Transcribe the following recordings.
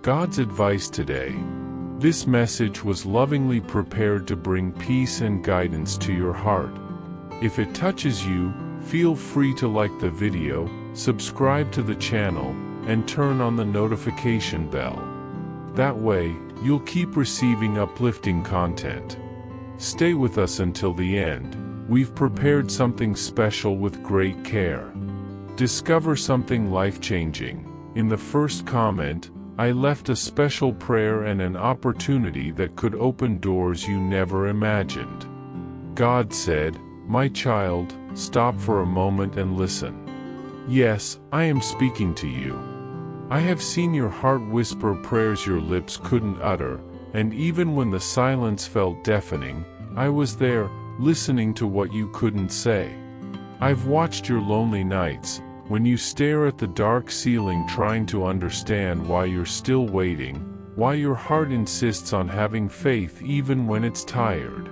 God's advice today. This message was lovingly prepared to bring peace and guidance to your heart. If it touches you, feel free to like the video, subscribe to the channel, and turn on the notification bell. That way, you'll keep receiving uplifting content. Stay with us until the end. We've prepared something special with great care. Discover something life-changing. In the first comment, I left a special prayer and an opportunity that could open doors you never imagined. God said, "My child, stop for a moment and listen. Yes, I am speaking to you. I have seen your heart whisper prayers your lips couldn't utter, and even when the silence felt deafening, I was there, listening to what you couldn't say. I've watched your lonely nights, when you stare at the dark ceiling trying to understand why you're still waiting, why your heart insists on having faith even when it's tired.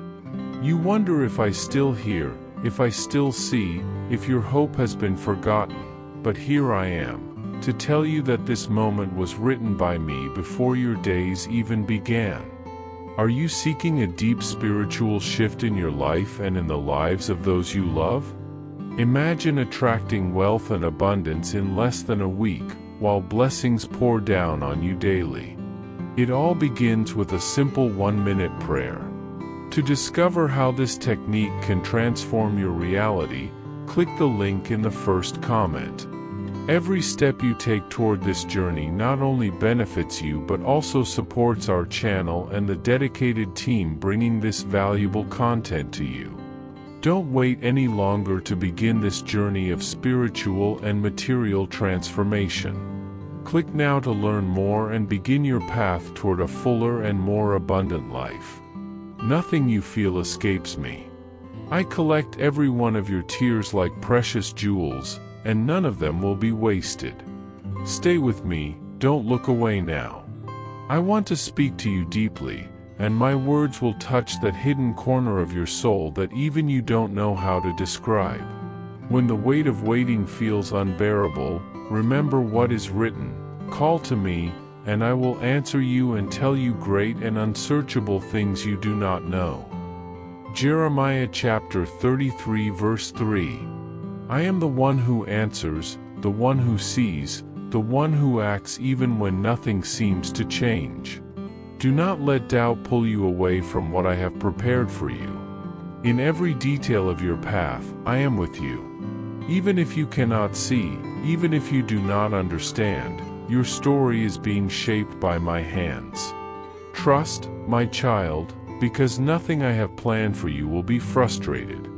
You wonder if I still hear, if I still see, if your hope has been forgotten. But here I am, to tell you that this moment was written by me before your days even began. Are you seeking a deep spiritual shift in your life and in the lives of those you love? Imagine attracting wealth and abundance in less than a week, while blessings pour down on you daily. It all begins with a simple 1-minute prayer. To discover how this technique can transform your reality, click the link in the first comment. Every step you take toward this journey not only benefits you but also supports our channel and the dedicated team bringing this valuable content to you. Don't wait any longer to begin this journey of spiritual and material transformation. Click now to learn more and begin your path toward a fuller and more abundant life. Nothing you feel escapes me. I collect every one of your tears like precious jewels, and none of them will be wasted. Stay with me, don't look away now. I want to speak to you deeply, and my words will touch that hidden corner of your soul that even you don't know how to describe. When the weight of waiting feels unbearable, remember what is written, "Call to me, and I will answer you and tell you great and unsearchable things you do not know." Jeremiah chapter 33 verse 3. I am the one who answers, the one who sees, the one who acts even when nothing seems to change. Do not let doubt pull you away from what I have prepared for you. In every detail of your path, I am with you. Even if you cannot see, even if you do not understand, your story is being shaped by my hands. Trust, my child, because nothing I have planned for you will be frustrated.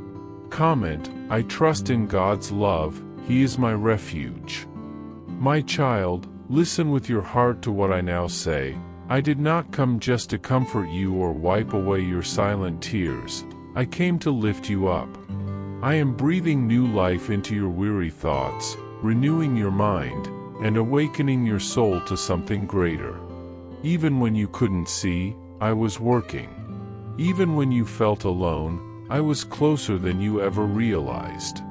Comment, I trust in God's love, He is my refuge. My child, listen with your heart to what I now say. I did not come just to comfort you or wipe away your silent tears. I came to lift you up. I am breathing new life into your weary thoughts, renewing your mind, and awakening your soul to something greater. Even when you couldn't see, I was working. Even when you felt alone, I was closer than you ever realized.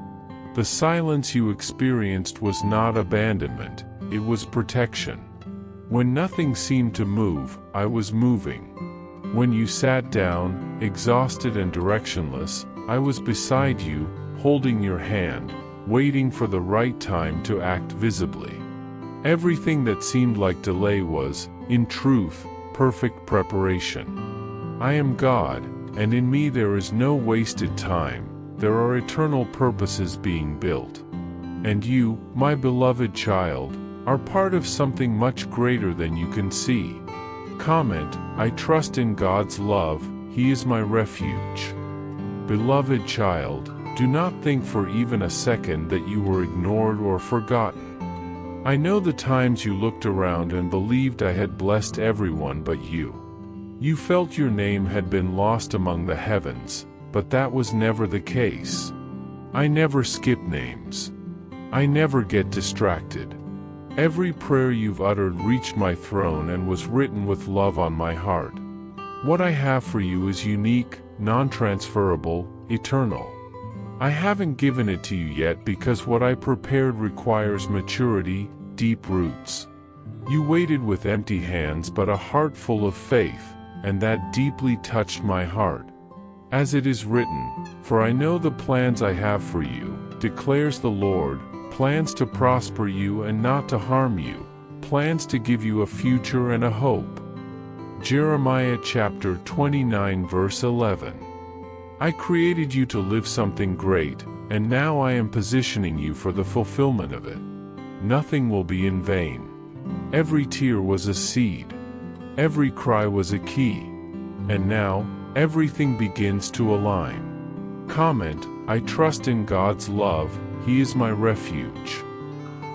The silence you experienced was not abandonment, it was protection. When nothing seemed to move, I was moving. When you sat down, exhausted and directionless, I was beside you, holding your hand, waiting for the right time to act visibly. Everything that seemed like delay was, in truth, perfect preparation. I am God, and in me there is no wasted time, there are eternal purposes being built. And you, my beloved child, are part of something much greater than you can see. Comment, I trust in God's love, He is my refuge. Beloved child, do not think for even a second that you were ignored or forgotten. I know the times you looked around and believed I had blessed everyone but you. You felt your name had been lost among the heavens, but that was never the case. I never skip names. I never get distracted. Every prayer you've uttered reached my throne and was written with love on my heart. What I have for you is unique, non-transferable, eternal. I haven't given it to you yet because what I prepared requires maturity, deep roots. You waited with empty hands but a heart full of faith, and that deeply touched my heart. As it is written, "For I know the plans I have for you, declares the Lord, plans to prosper you and not to harm you, plans to give you a future and a hope." Jeremiah chapter 29 verse 11. I created you to live something great, and now I am positioning you for the fulfillment of it. Nothing will be in vain. Every tear was a seed. Every cry was a key. And now, everything begins to align. Comment, I trust in God's love, He is my refuge.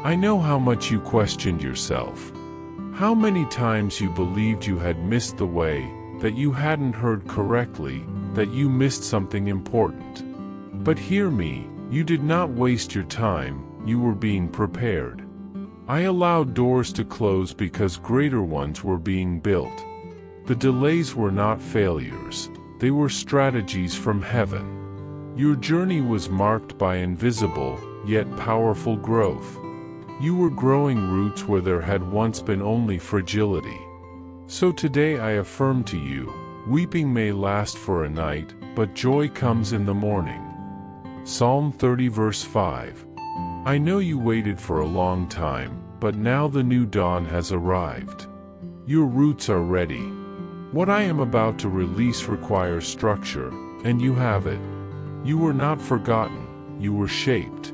I know how much you questioned yourself. How many times you believed you had missed the way, that you hadn't heard correctly, that you missed something important. But hear me, you did not waste your time, you were being prepared. I allowed doors to close because greater ones were being built. The delays were not failures, they were strategies from heaven. Your journey was marked by invisible, yet powerful growth. You were growing roots where there had once been only fragility. So today I affirm to you, weeping may last for a night, but joy comes in the morning. Psalm 30 verse 5. I know you waited for a long time, but now the new dawn has arrived. Your roots are ready. What I am about to release requires structure, and you have it. You were not forgotten, you were shaped.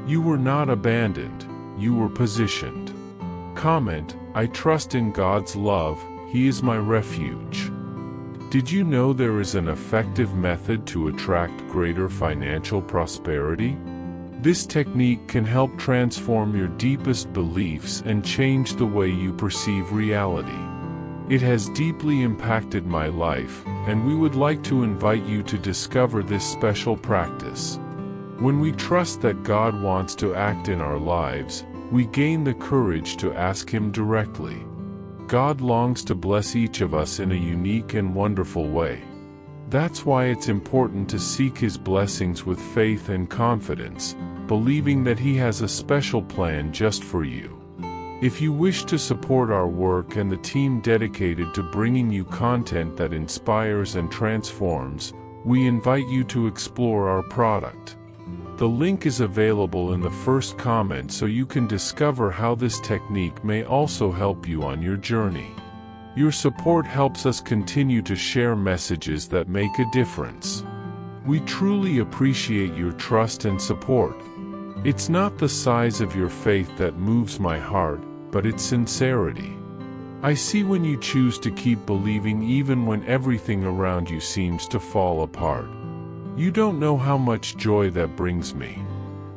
You were not abandoned, you were positioned. Comment, I trust in God's love, He is my refuge. Did you know there is an effective method to attract greater financial prosperity? This technique can help transform your deepest beliefs and change the way you perceive reality. It has deeply impacted my life, and we would like to invite you to discover this special practice. When we trust that God wants to act in our lives, we gain the courage to ask Him directly. God longs to bless each of us in a unique and wonderful way. That's why it's important to seek His blessings with faith and confidence, believing that He has a special plan just for you. If you wish to support our work and the team dedicated to bringing you content that inspires and transforms, we invite you to explore our product. The link is available in the first comment so you can discover how this technique may also help you on your journey. Your support helps us continue to share messages that make a difference. We truly appreciate your trust and support. It's not the size of your faith that moves my heart, but its sincerity. I see when you choose to keep believing even when everything around you seems to fall apart. You don't know how much joy that brings me.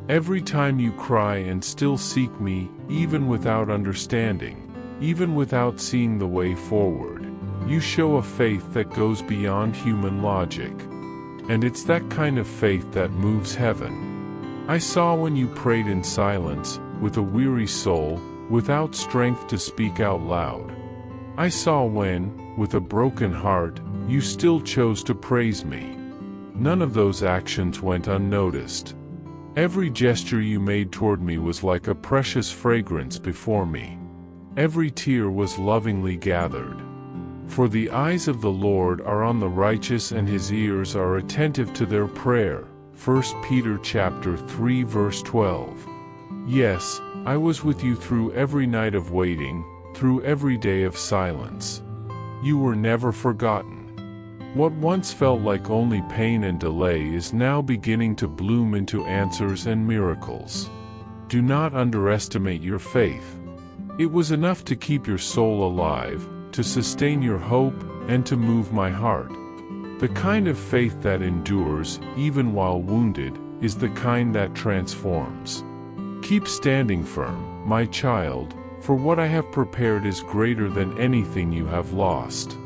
Every time you cry and still seek me, even without understanding, even without seeing the way forward, you show a faith that goes beyond human logic. And it's that kind of faith that moves heaven. I saw when you prayed in silence, with a weary soul, without strength to speak out loud. I saw when, with a broken heart, you still chose to praise me. None of those actions went unnoticed. Every gesture you made toward me was like a precious fragrance before me. Every tear was lovingly gathered. For the eyes of the Lord are on the righteous and His ears are attentive to their prayer. 1 Peter chapter 3 verse 12. Yes, I was with you through every night of waiting, through every day of silence. You were never forgotten. What once felt like only pain and delay is now beginning to bloom into answers and miracles. Do not underestimate your faith. It was enough to keep your soul alive, to sustain your hope, and to move my heart. The kind of faith that endures, even while wounded, is the kind that transforms. Keep standing firm, my child, for what I have prepared is greater than anything you have lost.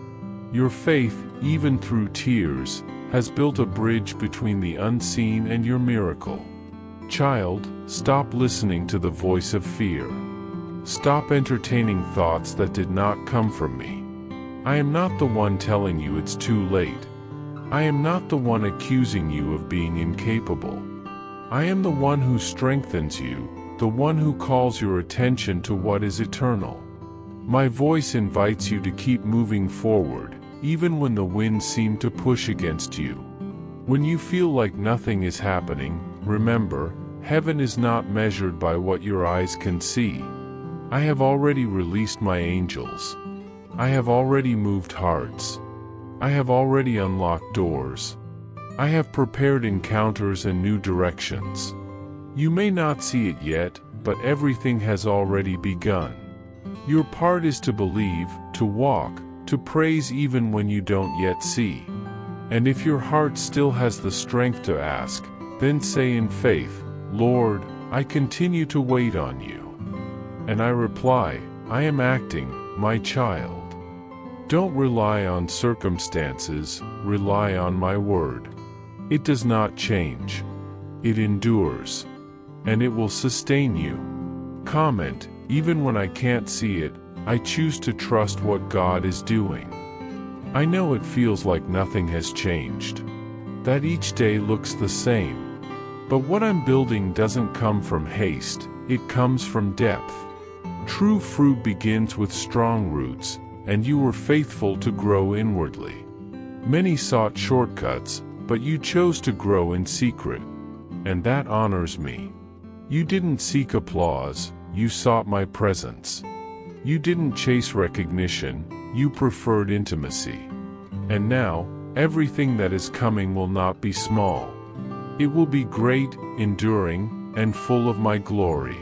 Your faith, even through tears, has built a bridge between the unseen and your miracle. Child, stop listening to the voice of fear. Stop entertaining thoughts that did not come from me. I am not the one telling you it's too late. I am not the one accusing you of being incapable. I am the one who strengthens you, the one who calls your attention to what is eternal. My voice invites you to keep moving forward, even when the winds seem to push against you. When you feel like nothing is happening, remember, heaven is not measured by what your eyes can see. I have already released my angels. I have already moved hearts. I have already unlocked doors. I have prepared encounters and new directions. You may not see it yet, but everything has already begun. Your part is to believe, to walk, to praise even when you don't yet see. And if your heart still has the strength to ask, then say in faith, Lord, I continue to wait on you. And I reply, I am acting, my child. Don't rely on circumstances, rely on my word. It does not change. It endures. And it will sustain you. Comment, even when I can't see it, I choose to trust what God is doing. I know it feels like nothing has changed. That each day looks the same. But what I'm building doesn't come from haste, it comes from depth. True fruit begins with strong roots, and you were faithful to grow inwardly. Many sought shortcuts, but you chose to grow in secret. And that honors me. You didn't seek applause, you sought my presence. You didn't chase recognition, you preferred intimacy. And now, everything that is coming will not be small. It will be great, enduring, and full of my glory.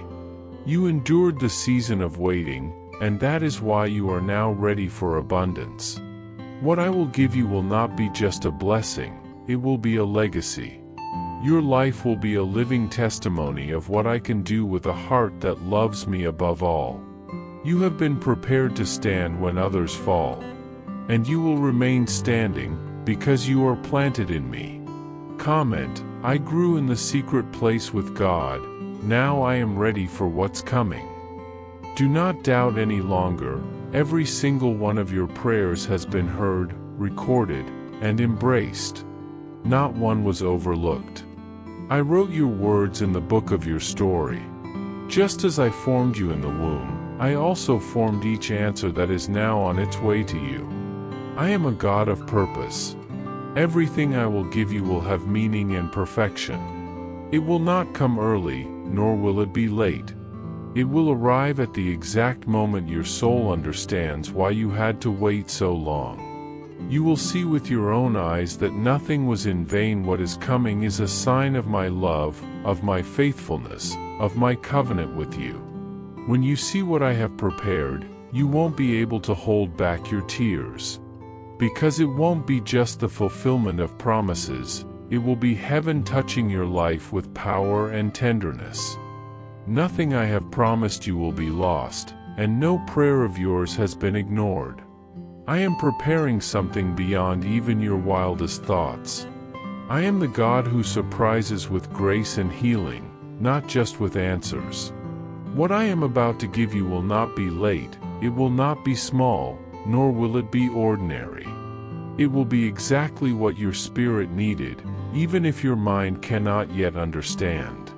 You endured the season of waiting, and that is why you are now ready for abundance. What I will give you will not be just a blessing, it will be a legacy. Your life will be a living testimony of what I can do with a heart that loves me above all. You have been prepared to stand when others fall. And you will remain standing, because you are planted in me. Comment, I grew in the secret place with God, now I am ready for what's coming. Do not doubt any longer, every single one of your prayers has been heard, recorded, and embraced. Not one was overlooked. I wrote your words in the book of your story. Just as I formed you in the womb, I also formed each answer that is now on its way to you. I am a God of purpose. Everything I will give you will have meaning and perfection. It will not come early, nor will it be late. It will arrive at the exact moment your soul understands why you had to wait so long. You will see with your own eyes that nothing was in vain. What is coming is a sign of my love, of my faithfulness, of my covenant with you. When you see what I have prepared, you won't be able to hold back your tears. Because it won't be just the fulfillment of promises, it will be heaven touching your life with power and tenderness. Nothing I have promised you will be lost, and no prayer of yours has been ignored. I am preparing something beyond even your wildest thoughts. I am the God who surprises with grace and healing, not just with answers. What I am about to give you will not be late, it will not be small, nor will it be ordinary. It will be exactly what your spirit needed, even if your mind cannot yet understand.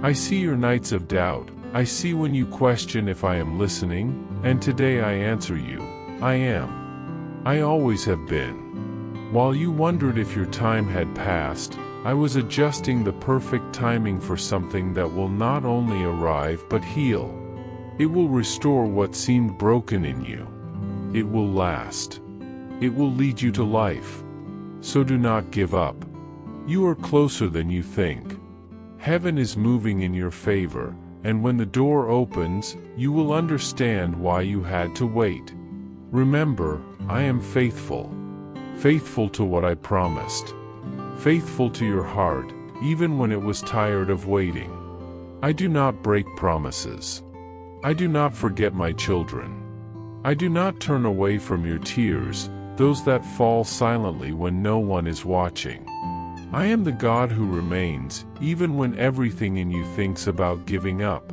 I see your nights of doubt, I see when you question if I am listening, and today I answer you, I am. I always have been. While you wondered if your time had passed, I was adjusting the perfect timing for something that will not only arrive but heal. It will restore what seemed broken in you. It will last. It will lead you to life. So do not give up. You are closer than you think. Heaven is moving in your favor, and when the door opens, you will understand why you had to wait. Remember, I am faithful. Faithful to what I promised. Faithful to your heart, even when it was tired of waiting. I do not break promises. I do not forget my children. I do not turn away from your tears, those that fall silently when no one is watching. I am the God who remains, even when everything in you thinks about giving up.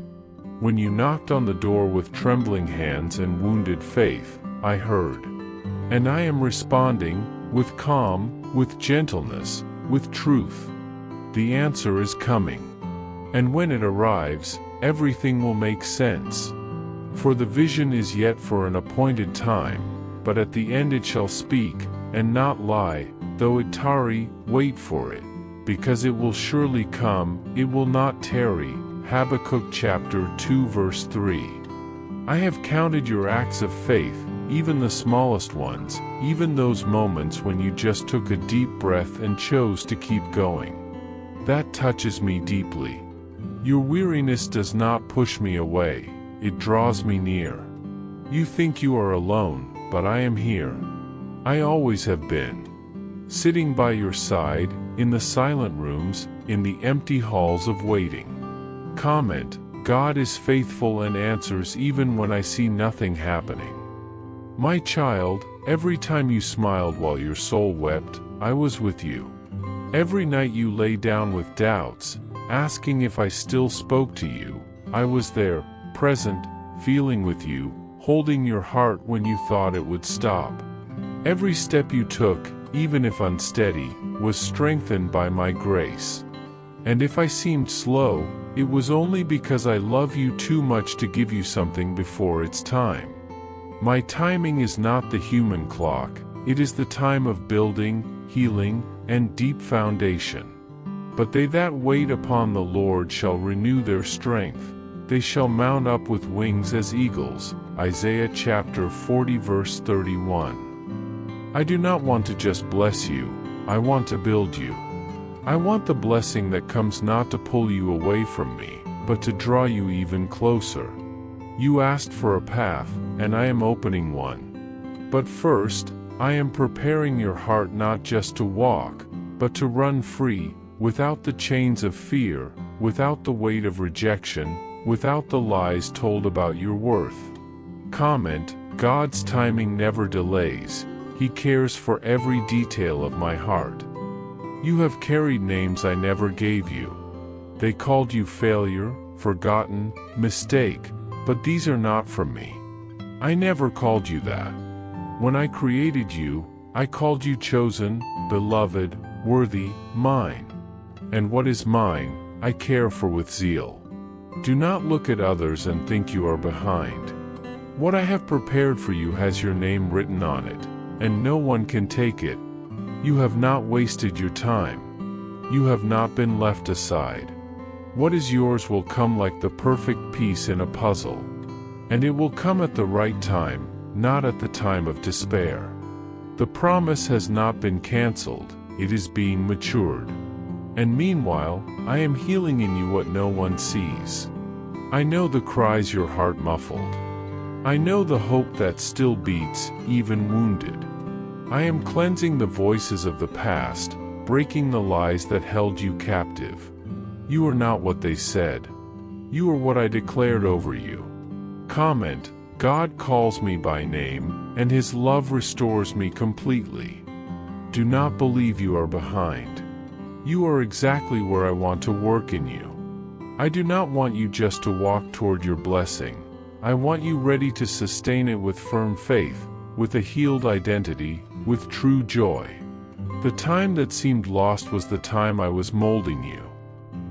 When you knocked on the door with trembling hands and wounded faith, I heard. And I am responding, with calm, with gentleness, with truth. The answer is coming. And when it arrives, everything will make sense. For the vision is yet for an appointed time, but at the end it shall speak, and not lie. Though it tarry, wait for it, because it will surely come, it will not tarry. Habakkuk chapter 2 verse 3. I have counted your acts of faith, even the smallest ones, even those moments when you just took a deep breath and chose to keep going. That touches me deeply. Your weariness does not push me away, it draws me near. You think you are alone, but I am here. I always have been. Sitting by your side, in the silent rooms, in the empty halls of waiting. Comment: God is faithful and answers even when I see nothing happening. My child, every time you smiled while your soul wept, I was with you. Every night you lay down with doubts, asking if I still spoke to you, I was there, present, feeling with you, holding your heart when you thought it would stop. Every step you took, even if unsteady, was strengthened by my grace. And if I seemed slow, it was only because I love you too much to give you something before its time. My timing is not the human clock, it is the time of building, healing, and deep foundation. But they that wait upon the Lord shall renew their strength, they shall mount up with wings as eagles. Isaiah chapter 40 verse 31. I do not want to just bless you, I want to build you. I want the blessing that comes not to pull you away from me, but to draw you even closer. You asked for a path, and I am opening one. But first, I am preparing your heart not just to walk, but to run free, without the chains of fear, without the weight of rejection, without the lies told about your worth. Comment: God's timing never delays, He cares for every detail of my heart. You have carried names I never gave you. They called you failure, forgotten, mistake, but these are not from me. I never called you that. When I created you, I called you chosen, beloved, worthy, mine. And what is mine, I care for with zeal. Do not look at others and think you are behind. What I have prepared for you has your name written on it, and no one can take it. You have not wasted your time. You have not been left aside. What is yours will come like the perfect piece in a puzzle. And it will come at the right time, not at the time of despair. The promise has not been canceled, it is being matured. And meanwhile, I am healing in you what no one sees. I know the cries your heart muffled. I know the hope that still beats, even wounded. I am cleansing the voices of the past, breaking the lies that held you captive. You are not what they said. You are what I declared over you. Comment: God calls me by name, and His love restores me completely. Do not believe you are behind. You are exactly where I want to work in you. I do not want you just to walk toward your blessing. I want you ready to sustain it with firm faith, with a healed identity, with true joy. The time that seemed lost was the time I was molding you.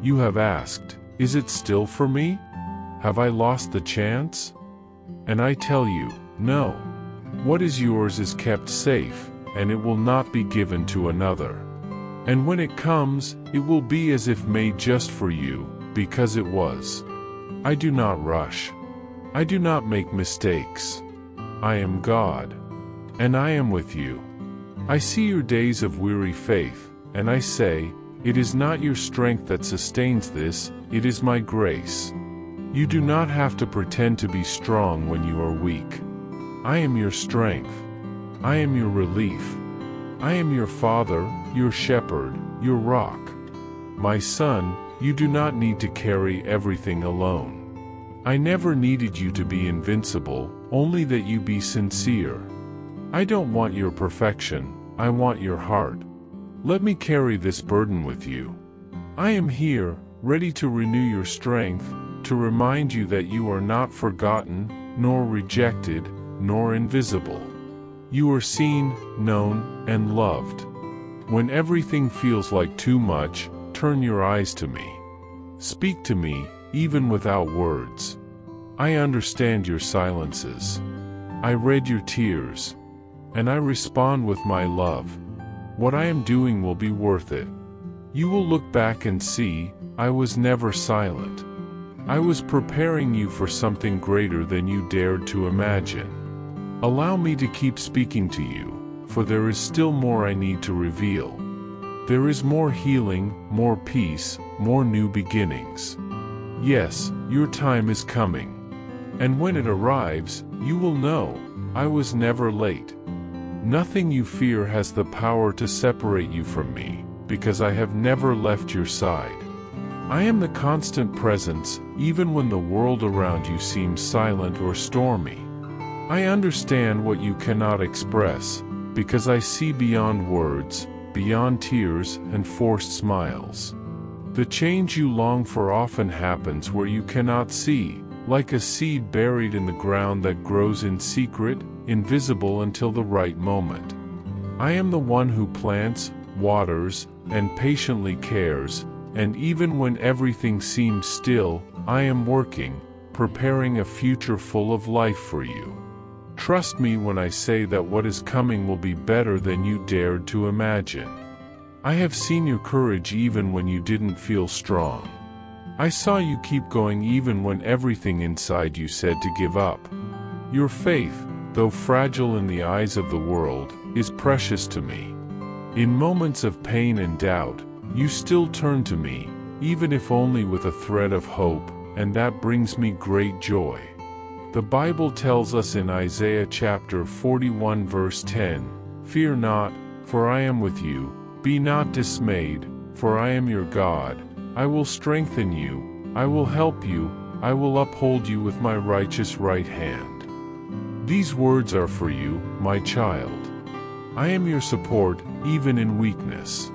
You have asked, is it still for me? Have I lost the chance? And I tell you, no. What is yours is kept safe, and it will not be given to another. And when it comes, it will be as if made just for you, because it was. I do not rush. I do not make mistakes. I am God. And I am with you. I see your days of weary faith, and I say, it is not your strength that sustains this, it is my grace. You do not have to pretend to be strong when you are weak. I am your strength. I am your relief. I am your Father, your shepherd, your rock. My son, you do not need to carry everything alone. I never needed you to be invincible, only that you be sincere. I don't want your perfection, I want your heart. Let me carry this burden with you. I am here, ready to renew your strength, to remind you that you are not forgotten, nor rejected, nor invisible. You are seen, known, and loved. When everything feels like too much, turn your eyes to me. Speak to me, even without words. I understand your silences. I read your tears. And I respond with my love. What I am doing will be worth it. You will look back and see, I was never silent. I was preparing you for something greater than you dared to imagine. Allow me to keep speaking to you, for there is still more I need to reveal. There is more healing, more peace, more new beginnings. Yes, your time is coming. And when it arrives, you will know, I was never late. Nothing you fear has the power to separate you from me, because I have never left your side. I am the constant presence, even when the world around you seems silent or stormy. I understand what you cannot express, because I see beyond words, beyond tears and forced smiles. The change you long for often happens where you cannot see, like a seed buried in the ground that grows in secret, invisible until the right moment. I am the one who plants, waters, and patiently cares, and even when everything seems still, I am working, preparing a future full of life for you. Trust me when I say that what is coming will be better than you dared to imagine. I have seen your courage even when you didn't feel strong. I saw you keep going even when everything inside you said to give up. Your faith, though fragile in the eyes of the world, is precious to me. In moments of pain and doubt, you still turn to me, even if only with a thread of hope, and that brings me great joy. The Bible tells us in Isaiah chapter 41 verse 10, "Fear not, for I am with you. Be not dismayed, for I am your God. I will strengthen you, I will help you, I will uphold you with my righteous right hand." These words are for you, my child. I am your support, even in weakness.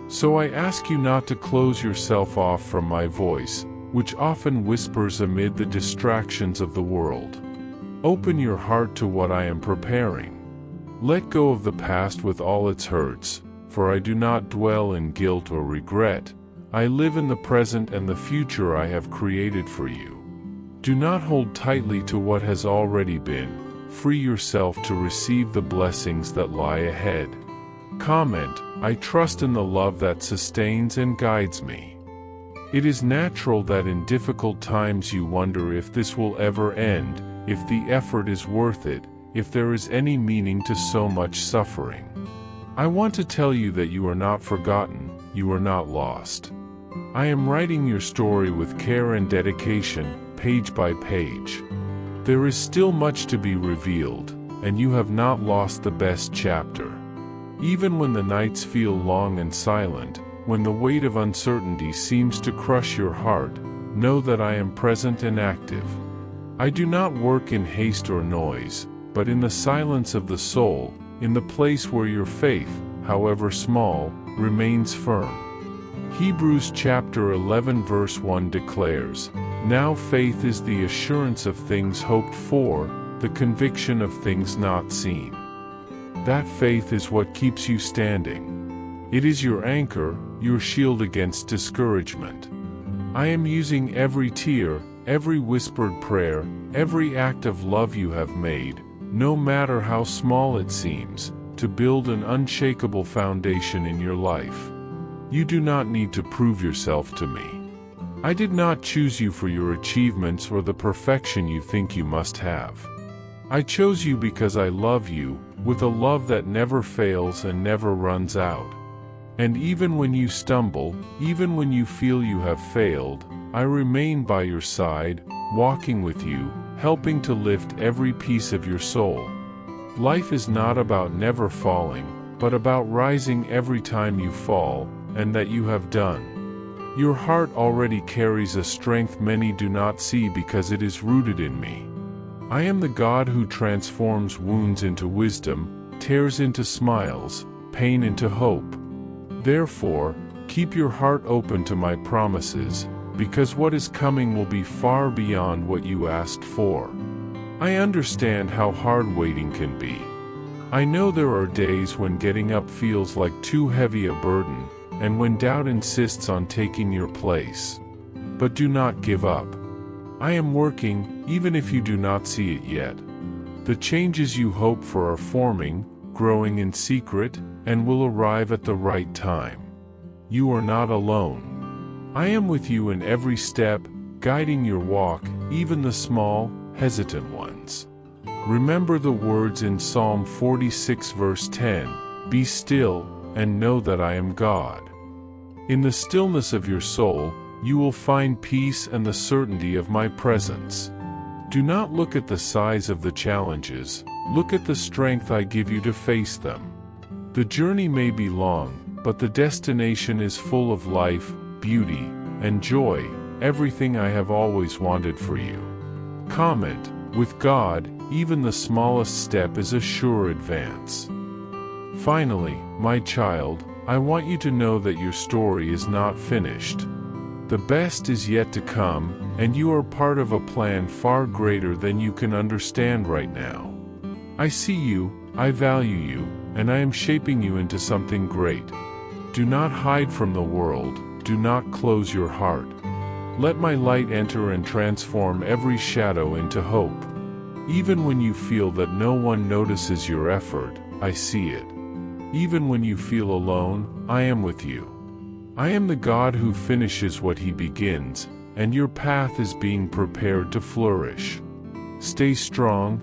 So I ask you not to close yourself off from my voice, which often whispers amid the distractions of the world. Open your heart to what I am preparing. Let go of the past with all its hurts, for I do not dwell in guilt or regret. I live in the present and the future I have created for you. Do not hold tightly to what has already been. Free yourself to receive the blessings that lie ahead. Comment, I trust in the love that sustains and guides me. It is natural that in difficult times you wonder if this will ever end, if the effort is worth it, if there is any meaning to so much suffering. I want to tell you that you are not forgotten, you are not lost. I am writing your story with care and dedication, page by page. There is still much to be revealed, and you have not lost the best chapter. Even when the nights feel long and silent, when the weight of uncertainty seems to crush your heart, know that I am present and active. I do not work in haste or noise, but in the silence of the soul, in the place where your faith, however small, remains firm. Hebrews chapter 11 verse 1 declares, "Now faith is the assurance of things hoped for, the conviction of things not seen." That faith is what keeps you standing. It is your anchor, your shield against discouragement. I am using every tear, every whispered prayer, every act of love you have made, no matter how small it seems, to build an unshakable foundation in your life. You do not need to prove yourself to me. I did not choose you for your achievements or the perfection you think you must have. I chose you because I love you, with a love that never fails and never runs out. And even when you stumble, even when you feel you have failed, I remain by your side, walking with you, helping to lift every piece of your soul. Life is not about never falling, but about rising every time you fall, and that you have done. Your heart already carries a strength many do not see because it is rooted in me. I am the God who transforms wounds into wisdom, tears into smiles, pain into hope. Therefore, keep your heart open to my promises, because what is coming will be far beyond what you asked for. I understand how hard waiting can be. I know there are days when getting up feels like too heavy a burden, and when doubt insists on taking your place. But do not give up. I am working, even if you do not see it yet. The changes you hope for are forming, growing in secret, and will arrive at the right time. You are not alone. I am with you in every step, guiding your walk, even the small, hesitant ones. Remember the words in Psalm 46 verse 10, "Be still, and know that I am God." In the stillness of your soul, you will find peace and the certainty of my presence. Do not look at the size of the challenges, look at the strength I give you to face them. The journey may be long, but the destination is full of life, beauty, and joy, everything I have always wanted for you. Comment, with God, even the smallest step is a sure advance. Finally, my child, I want you to know that your story is not finished. The best is yet to come, and you are part of a plan far greater than you can understand right now. I see you, I value you, and I am shaping you into something great. Do not hide from the world, do not close your heart. Let my light enter and transform every shadow into hope. Even when you feel that no one notices your effort, I see it. Even when you feel alone, I am with you. I am the God who finishes what He begins, and your path is being prepared to flourish. Stay strong,